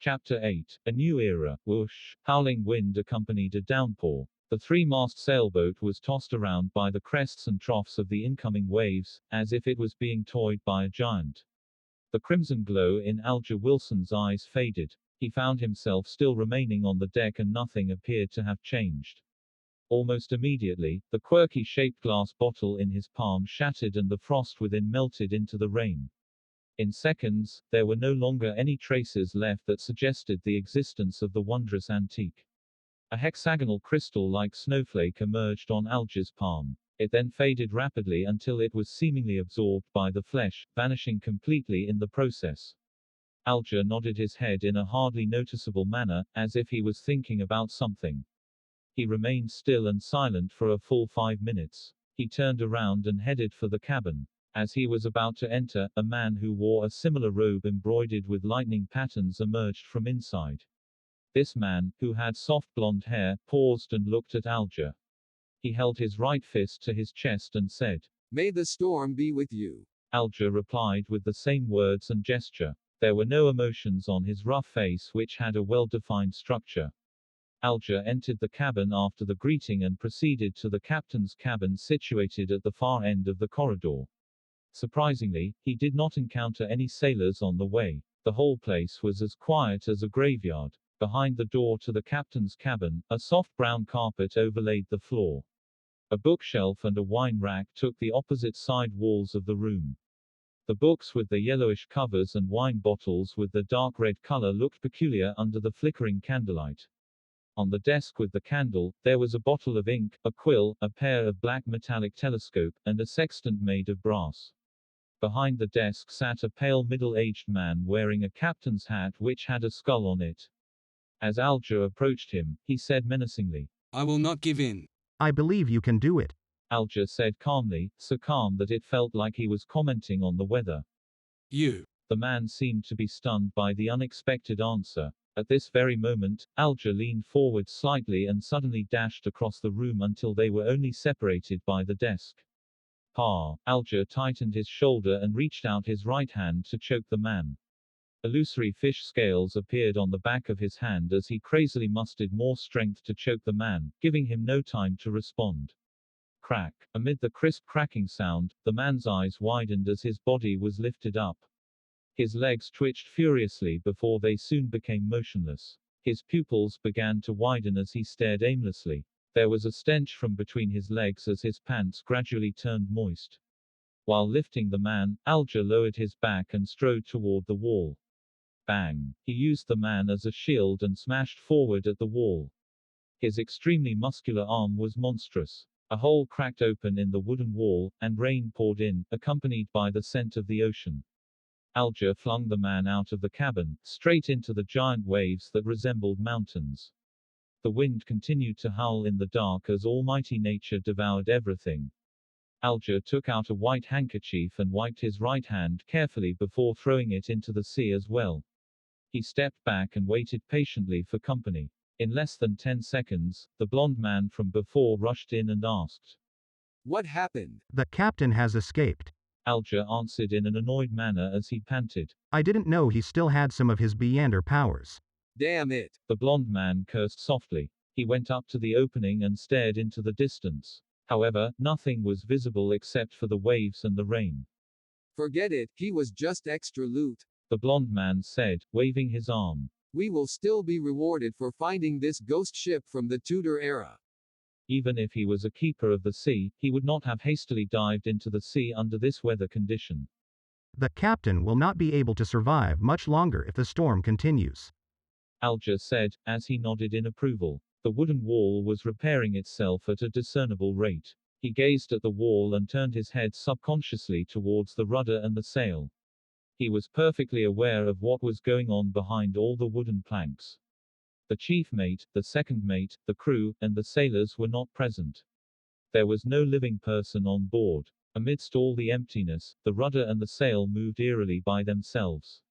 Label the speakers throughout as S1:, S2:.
S1: Chapter 8. A New Era. Whoosh. Howling wind accompanied a downpour. The three-mast sailboat was tossed around by the crests and troughs of the incoming waves, as if it was being toyed by a giant. The crimson glow in Alger Wilson's eyes faded. He found himself still remaining on the deck and nothing appeared to have changed. Almost immediately, the quirky-shaped glass bottle in his palm shattered and the frost within melted into the rain. In seconds, there were no longer any traces left that suggested the existence of the wondrous antique. A hexagonal crystal-like snowflake emerged on Alger's palm. It then faded rapidly until it was seemingly absorbed by the flesh, vanishing completely in the process. Alger nodded his head in a hardly noticeable manner, as if he was thinking about something. He remained still and silent for a full 5 minutes. He turned around and headed for the cabin. As he was about to enter, a man who wore a similar robe embroidered with lightning patterns emerged from inside. This man, who had soft blonde hair, paused and looked at Alger. He held his right fist to his chest and said,
S2: "May the storm be with you."
S1: Alger replied with the same words and gesture. There were no emotions on his rough face, which had a well-defined structure. Alger entered the cabin after the greeting and proceeded to the captain's cabin situated at the far end of the corridor. Surprisingly, he did not encounter any sailors on the way. The whole place was as quiet as a graveyard. Behind the door to the captain's cabin, a soft brown carpet overlaid the floor. A bookshelf and a wine rack took the opposite side walls of the room. The books with the yellowish covers and wine bottles with the dark red color looked peculiar under the flickering candlelight. On the desk with the candle, there was a bottle of ink, a quill, a pair of black metallic telescope, and a sextant made of brass. Behind the desk sat a pale middle-aged man wearing a captain's hat which had a skull on it. As Alger approached him, he said menacingly,
S2: "I will not give in."
S3: I believe you can do it.
S1: Alger said calmly, so calm that it felt like he was commenting on the weather.
S2: "You."
S1: The man seemed to be stunned by the unexpected answer. At this very moment, Alger leaned forward slightly and suddenly dashed across the room until they were only separated by the desk. Pa! Alger tightened his shoulder and reached out his right hand to choke the man. Illusory fish scales appeared on the back of his hand as he crazily mustered more strength to choke the man, giving him no time to respond. Crack! Amid the crisp cracking sound, the man's eyes widened as his body was lifted up. His legs twitched furiously before they soon became motionless. His pupils began to widen as he stared aimlessly. There was a stench from between his legs as his pants gradually turned moist. While lifting the man, Alger lowered his back and strode toward the wall. Bang! He used the man as a shield and smashed forward at the wall. His extremely muscular arm was monstrous. A hole cracked open in the wooden wall, and rain poured in, accompanied by the scent of the ocean. Alger flung the man out of the cabin, straight into the giant waves that resembled mountains. The wind continued to howl in the dark as almighty nature devoured everything. Alger took out a white handkerchief and wiped his right hand carefully before throwing it into the sea as well. He stepped back and waited patiently for company. In less than 10 seconds, the blond man from before rushed in and asked,
S2: "What happened?"
S3: The captain has escaped.
S1: Alger answered in an annoyed manner as he panted.
S3: I didn't know he still had some of his Beander powers.
S2: "Damn it."
S1: The blond man cursed softly. He went up to the opening and stared into the distance. However, nothing was visible except for the waves and the rain.
S2: "Forget it, he was just extra loot."
S1: The blond man said, waving his arm.
S2: "We will still be rewarded for finding this ghost ship from the Tudor era."
S1: Even if he was a keeper of the sea, he would not have hastily dived into the sea under this weather condition.
S3: The captain will not be able to survive much longer if the storm continues.
S1: Alger said, as he nodded in approval. The wooden wall was repairing itself at a discernible rate. He gazed at the wall and turned his head subconsciously towards the rudder and the sail. He was perfectly aware of what was going on behind all the wooden planks. The chief mate, the second mate, the crew, and the sailors were not present. There was no living person on board. Amidst all the emptiness, the rudder and the sail moved eerily by themselves.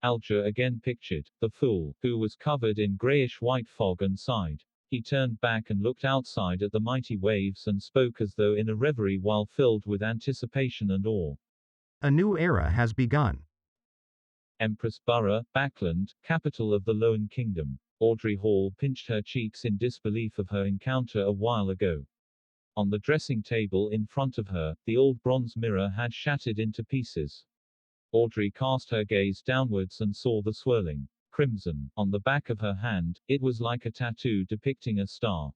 S1: Alger again pictured the fool, who was covered in grayish-white fog and sighed. He turned back and looked outside at the mighty waves and spoke as though in a reverie while filled with anticipation and awe.
S3: A new era has begun.
S1: Empress Borough, Backland, capital of the Loan Kingdom. Audrey Hall pinched her cheeks in disbelief of her encounter a while ago. On the dressing table in front of her, the old bronze mirror had shattered into pieces. Audrey cast her gaze downwards and saw the swirling crimson on the back of her hand. It was like a tattoo depicting a star.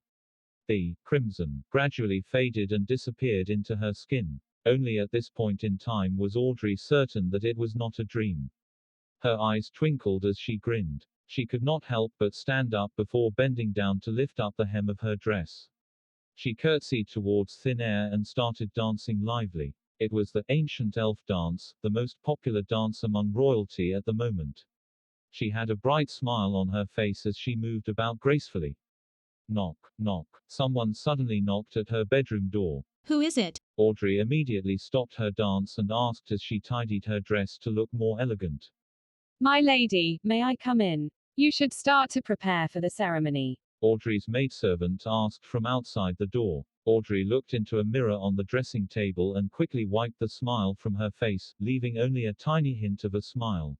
S1: The crimson gradually faded and disappeared into her skin. Only at this point in time was Audrey certain that it was not a dream. Her eyes twinkled as she grinned. She could not help but stand up before bending down to lift up the hem of her dress. She curtsied towards thin air and started dancing lively. It was the ancient elf dance, the most popular dance among royalty at the moment. She had a bright smile on her face as she moved about gracefully. Knock, knock. Someone suddenly knocked at her bedroom door.
S4: Who is it?
S1: Audrey immediately stopped her dance and asked as she tidied her dress to look more elegant.
S5: My lady, may I come in? You should start to prepare for the ceremony.
S1: Audrey's maidservant asked from outside the door. Audrey looked into a mirror on the dressing table and quickly wiped the smile from her face, leaving only a tiny hint of a smile.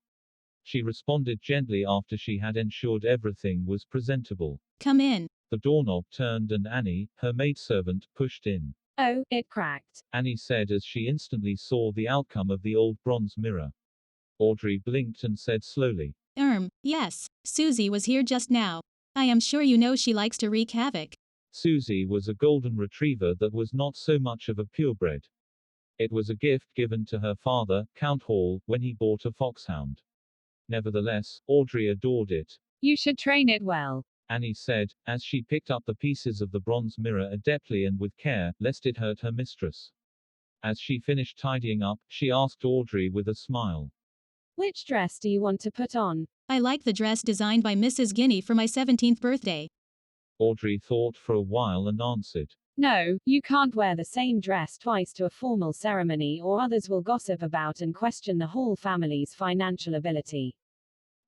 S1: She responded gently after she had ensured everything was presentable.
S4: Come in.
S1: The doorknob turned and Annie, her maidservant, pushed in.
S5: Oh, it cracked.
S1: Annie said as she instantly saw the outcome of the old bronze mirror. Audrey blinked and said slowly,
S4: Yes. Susie was here just now. I am sure you know she likes to wreak havoc.
S1: Susie was a golden retriever that was not so much of a purebred. It was a gift given to her father, Count Hall, when he bought a foxhound. Nevertheless, Audrey adored it.
S5: You should train it well.
S1: Annie said, as she picked up the pieces of the bronze mirror adeptly and with care, lest it hurt her mistress. As she finished tidying up, she asked Audrey with a smile.
S5: Which dress do you want to put on?
S4: I like the dress designed by Mrs. Guinea for my 17th birthday.
S1: Audrey thought for a while and answered.
S5: No, you can't wear the same dress twice to a formal ceremony or others will gossip about and question the Hall family's financial ability.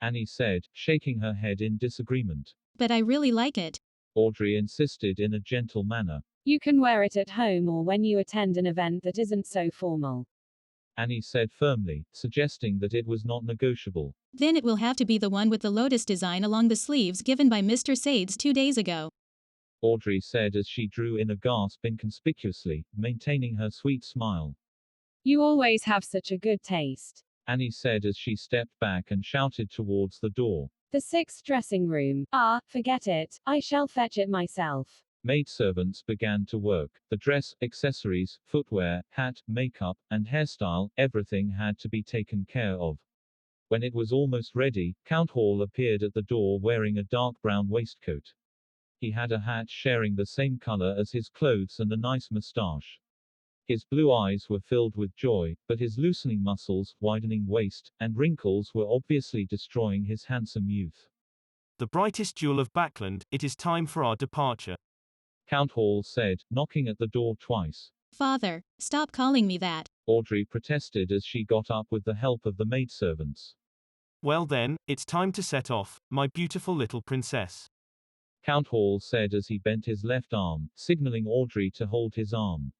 S1: Annie said, shaking her head in disagreement.
S4: But I really like it.
S1: Audrey insisted in a gentle manner.
S5: You can wear it at home or when you attend an event that isn't so formal.
S1: Annie said firmly, suggesting that it was not negotiable.
S4: Then it will have to be the one with the lotus design along the sleeves given by Mr. Sades 2 days ago.
S1: Audrey said as she drew in a gasp inconspicuously, maintaining her sweet smile.
S5: You always have such a good taste.
S1: Annie said as she stepped back and shouted towards the door.
S5: The 6th dressing room. Ah, forget it. I shall fetch it myself.
S1: Maidservants began to work. The dress, accessories, footwear, hat, makeup, and hairstyle, everything had to be taken care of. When it was almost ready, Count Hall appeared at the door wearing a dark brown waistcoat. He had a hat sharing the same color as his clothes and a nice moustache. His blue eyes were filled with joy, but his loosening muscles, widening waist, and wrinkles were obviously destroying his handsome youth.
S6: The brightest jewel of Backland, it is time for our departure.
S1: Count Hall said, knocking at the door twice.
S4: Father, stop calling me that.
S1: Audrey protested as she got up with the help of the maidservants.
S6: Well then, it's time to set off, my beautiful little princess.
S1: Count Hall said as he bent his left arm, signaling Audrey to hold his arm.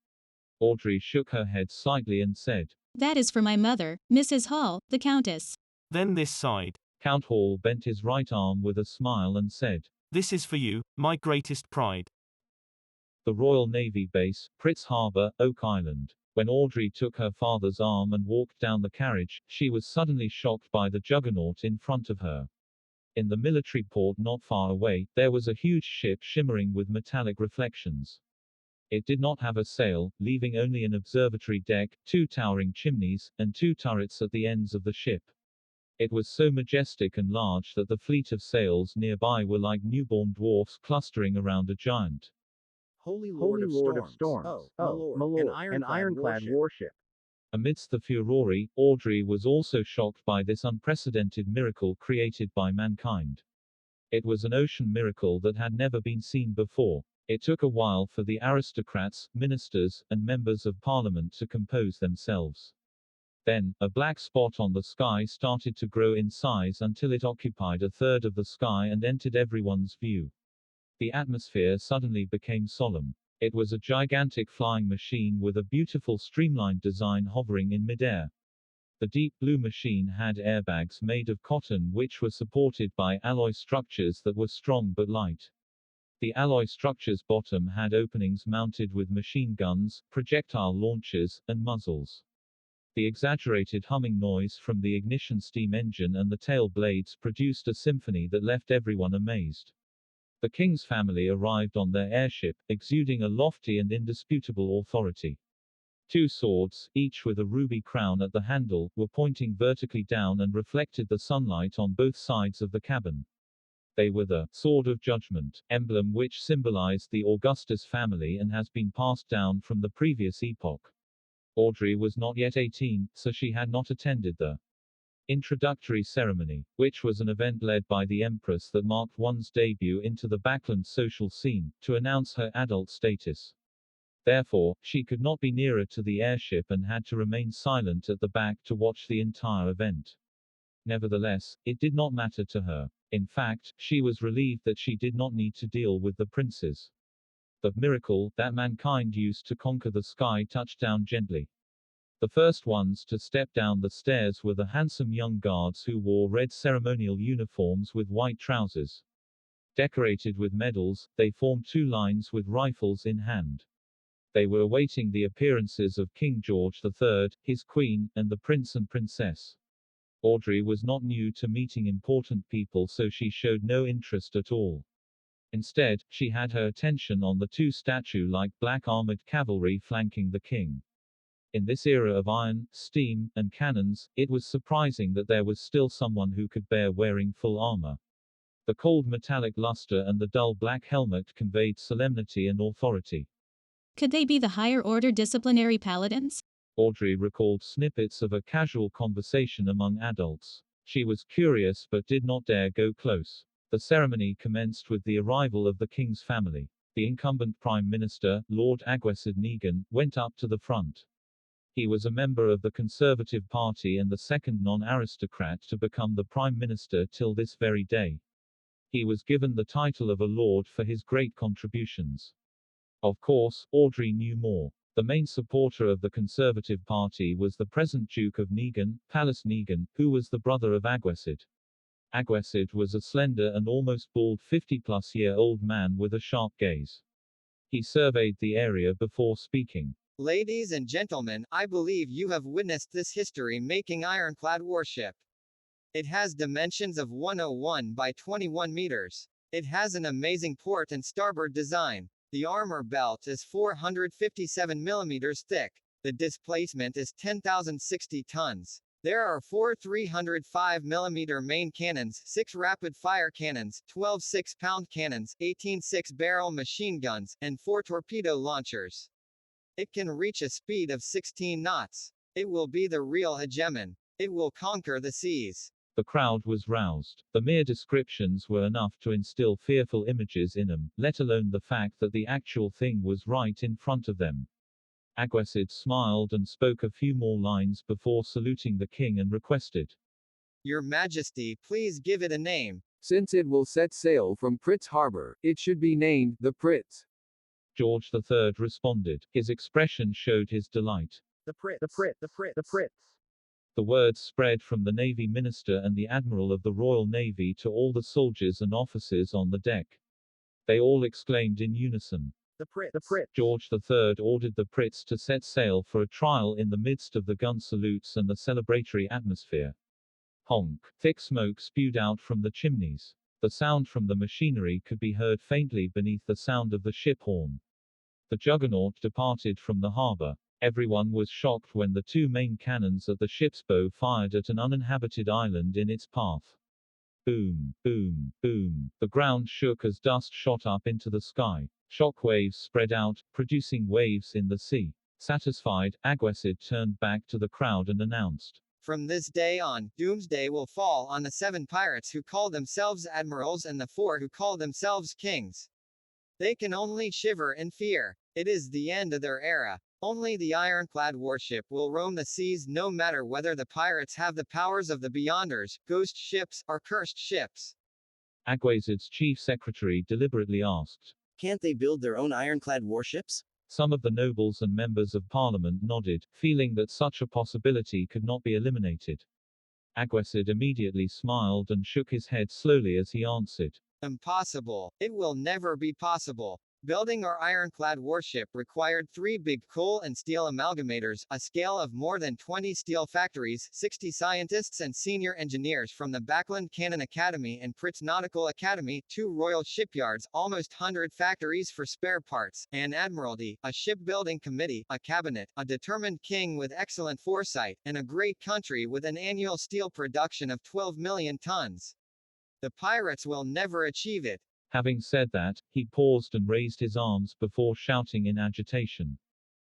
S1: Audrey shook her head slightly and said,
S4: That is for my mother, Mrs. Hall, the Countess.
S6: Then this side.
S1: Count Hall bent his right arm with a smile and said,
S6: This is for you, my greatest pride.
S1: The Royal Navy Base, Pritz Harbor, Oak Island. When Audrey took her father's arm and walked down the carriage, she was suddenly shocked by the juggernaut in front of her. In the military port not far away, there was a huge ship shimmering with metallic reflections. It did not have a sail, leaving only an observatory deck, 2 towering chimneys, and 2 turrets at the ends of the ship. It was so majestic and large that the fleet of sails nearby were like newborn dwarfs clustering around a giant.
S7: Holy Lord of Storms. Oh, my lord, an ironclad warship.
S1: Amidst the furore, Audrey was also shocked by this unprecedented miracle created by mankind. It was an ocean miracle that had never been seen before. It took a while for the aristocrats, ministers, and members of parliament to compose themselves. Then, a black spot on the sky started to grow in size until it occupied a third of the sky and entered everyone's view. The atmosphere suddenly became solemn. It was a gigantic flying machine with a beautiful streamlined design hovering in midair. The deep blue machine had airbags made of cotton which were supported by alloy structures that were strong but light. The alloy structure's bottom had openings mounted with machine guns, projectile launchers, and muzzles. The exaggerated humming noise from the ignition steam engine and the tail blades produced a symphony that left everyone amazed. The king's family arrived on their airship, exuding a lofty and indisputable authority. Two swords, each with a ruby crown at the handle, were pointing vertically down and reflected the sunlight on both sides of the cabin. They were the Sword of Judgment, emblem which symbolized the Augustus family and has been passed down from the previous epoch. Audrey was not yet 18, so she had not attended the Introductory Ceremony, which was an event led by the Empress that marked one's debut into the backland social scene, to announce her adult status. Therefore, she could not be nearer to the airship and had to remain silent at the back to watch the entire event. Nevertheless, it did not matter to her. In fact, she was relieved that she did not need to deal with the princes. The miracle that mankind used to conquer the sky touched down gently. The first ones to step down the stairs were the handsome young guards who wore red ceremonial uniforms with white trousers. Decorated with medals, they formed two lines with rifles in hand. They were awaiting the appearances of King George III, his queen, and the prince and princess. Audrey was not new to meeting important people, so she showed no interest at all. Instead, she had her attention on the two statue-like black armored cavalry flanking the king. In this era of iron, steam, and cannons, it was surprising that there was still someone who could bear wearing full armor. The cold metallic luster and the dull black helmet conveyed solemnity and authority.
S4: Could they be the higher order disciplinary paladins?
S1: Audrey recalled snippets of a casual conversation among adults. She was curious but did not dare go close. The ceremony commenced with the arrival of the king's family. The incumbent prime minister, Lord Aguessid Negan, went up to the front. He was a member of the Conservative Party and the second non-aristocrat to become the prime minister till this very day. He was given the title of a lord for his great contributions. Of course, Audrey knew more. The main supporter of the Conservative Party was the present Duke of Negan, Palace Negan, who was the brother of Aguessid. Aguessid was a slender and almost bald 50-plus-year-old man with a sharp gaze. He surveyed the area before speaking.
S8: Ladies and gentlemen, I believe you have witnessed this history-making Ironclad Warship. It has dimensions of 101 by 21 meters. It has an amazing port and starboard design. The armor belt is 457 millimeters thick. The displacement is 10,060 tons. There are 4 305mm main cannons, 6 rapid-fire cannons, 12 6-pound cannons, 18 6-barrel machine guns, and 4 torpedo launchers. It can reach a speed of 16 knots. It will be the real hegemon. It will conquer the seas.
S1: The crowd was roused. The mere descriptions were enough to instill fearful images in them, let alone the fact that the actual thing was right in front of them. Aguessid smiled and spoke a few more lines before saluting the king and requested,
S8: Your Majesty, please give it a name.
S2: Since it will set sail from Pritz Harbor, it should be named the Pritz.
S1: George III responded. His expression showed his delight.
S7: The Pritz.
S1: The words spread from the Navy Minister and the Admiral of the Royal Navy to all the soldiers and officers on the deck. They all exclaimed in unison.
S7: The Pritz.
S1: George III ordered the Pritz to set sail for a trial in the midst of the gun salutes and the celebratory atmosphere. Honk! Thick smoke spewed out from the chimneys. The sound from the machinery could be heard faintly beneath the sound of the ship horn. The Juggernaut departed from the harbor. Everyone was shocked when the two main cannons at the ship's bow fired at an uninhabited island in its path. Boom, boom, boom. The ground shook as dust shot up into the sky. Shock waves spread out, producing waves in the sea. Satisfied, Aguessid turned back to the crowd and announced,
S8: From this day on, doomsday will fall on the 7 pirates who call themselves admirals and the 4 who call themselves kings. They can only shiver in fear. It is the end of their era. Only the Ironclad Warship will roam the seas, no matter whether the pirates have the powers of the Beyonders, ghost ships, or cursed ships.
S1: Aguesid's chief secretary deliberately asked,
S9: Can't they build their own ironclad warships?
S1: Some of the nobles and members of parliament nodded, feeling that such a possibility could not be eliminated. Aguasid immediately smiled and shook his head slowly as he answered.
S8: Impossible. It will never be possible. Building our ironclad warship required 3 big coal and steel amalgamators, a scale of more than 20 steel factories, 60 scientists and senior engineers from the Backland Cannon Academy and Pritz Nautical Academy, 2 royal shipyards, almost 100 factories for spare parts, an admiralty, a shipbuilding committee, a cabinet, a determined king with excellent foresight, and a great country with an annual steel production of 12 million tons. The pirates will never achieve it.
S1: Having said that, he paused and raised his arms before shouting in agitation.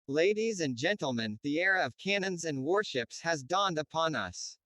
S8: Ladies and gentlemen, the era of cannons and warships has dawned upon us.